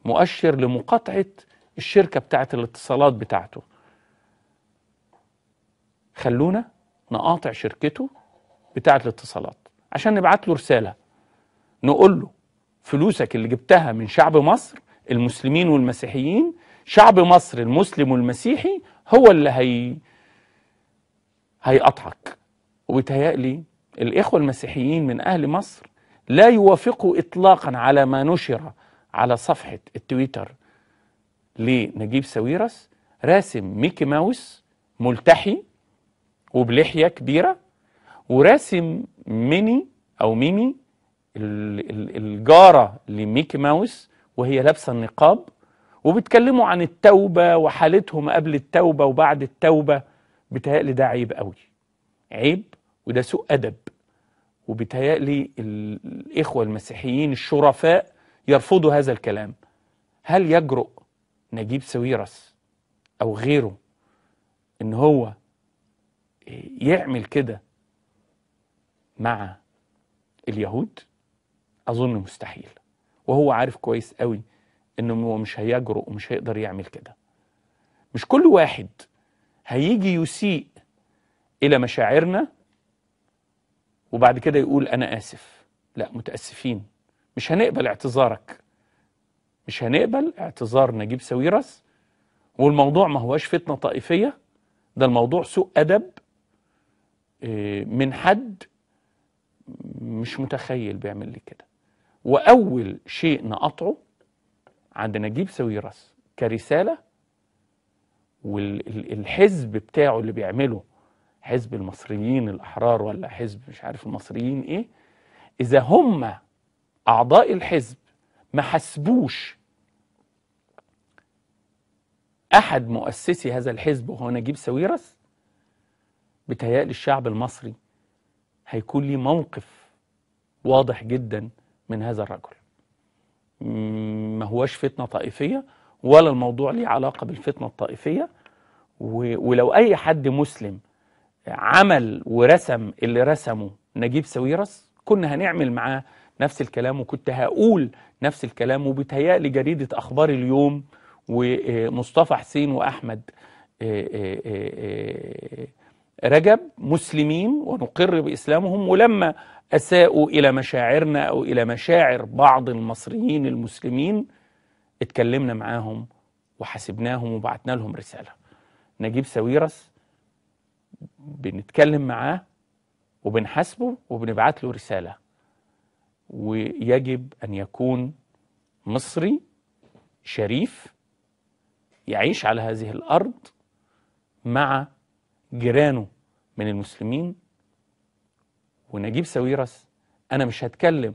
مؤشر لمقاطعة الشركة بتاعة الاتصالات بتاعته. خلونا نقاطع شركته بتاعة الاتصالات عشان نبعت له رسالة نقول له فلوسك اللي جبتها من شعب مصر المسلمين والمسيحيين، شعب مصر المسلم والمسيحي هو اللي هيقطعك. وبيتهيألي الإخوة المسيحيين من أهل مصر لا يوافقوا إطلاقا على ما نشر على صفحة التويتر لنجيب ساويرس، راسم ميكي ماوس ملتحي وبلحية كبيرة، وراسم ميني أو ميمي الجارة لميكي ماوس وهي لابسة النقاب، وبيتكلموا عن التوبة وحالتهم قبل التوبة وبعد التوبة. بيتهيألي ده عيب قوي، عيب، وده سوء أدب. وبيتهيألي الإخوة المسيحيين الشرفاء يرفضوا هذا الكلام. هل يجرؤ نجيب ساويرس أو غيره إن هو يعمل كده مع اليهود؟ أظن مستحيل، وهو عارف كويس قوي إنه هو مش هيجرؤ ومش هيقدر يعمل كده. مش كل واحد هيجي يسيء إلى مشاعرنا وبعد كده يقول أنا آسف. لا، متأسفين، مش هنقبل اعتذارك، مش هنقبل اعتذار نجيب ساويرس. والموضوع ما هواش فتنة طائفية، ده الموضوع سوء أدب من حد مش متخيل بيعمل لي كده. وأول شيء نقطعه عند نجيب ساويرس كرسالة، والحزب بتاعه اللي بيعمله حزب المصريين الأحرار ولا حزب مش عارف المصريين إيه، إذا هم أعضاء الحزب ما حسبوش أحد مؤسسي هذا الحزب وهو نجيب ساويرس، بتهيألي الشعب المصري هيكون ليه موقف واضح جدا من هذا الرجل. ما هواش فتنة طائفية ولا الموضوع ليه علاقة بالفتنة الطائفية. ولو أي حد مسلم عمل ورسم اللي رسمه نجيب ساويرس كنا هنعمل معاه نفس الكلام، وكنت هقول نفس الكلام. وبتهيألي جريدة أخبار اليوم ومصطفى حسين وأحمد رجب مسلمين ونقر بإسلامهم، ولما أساءوا إلى مشاعرنا أو إلى مشاعر بعض المصريين المسلمين اتكلمنا معاهم وحاسبناهم وبعتنا لهم رسالة. نجيب ساويرس بنتكلم معاه وبنحاسبه وبنبعت له رسالة، ويجب أن يكون مصري شريف يعيش على هذه الأرض مع جيرانه من المسلمين. ونجيب ساويرس أنا مش هتكلم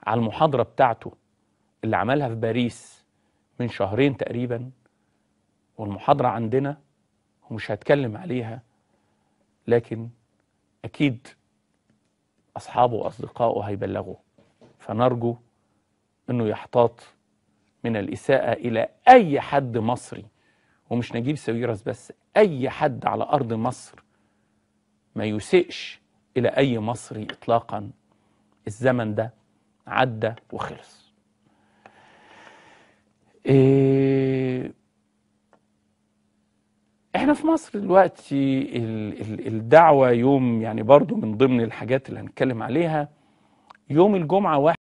على المحاضرة بتاعته اللي عملها في باريس من شهرين تقريبا، والمحاضرة عندنا ومش هتكلم عليها، لكن أكيد أصحابه وأصدقائه هيبلغوا. فنرجو أنه يحتاط من الإساءة إلى أي حد مصري، ومش نجيب ساويرس بس، أي حد على أرض مصر ما يسئش إلى أي مصري إطلاقا. الزمن ده عدى وخلص. احنا في مصر دلوقتي الدعوة يوم، يعني برضو من ضمن الحاجات اللي هنتكلم عليها، يوم الجمعة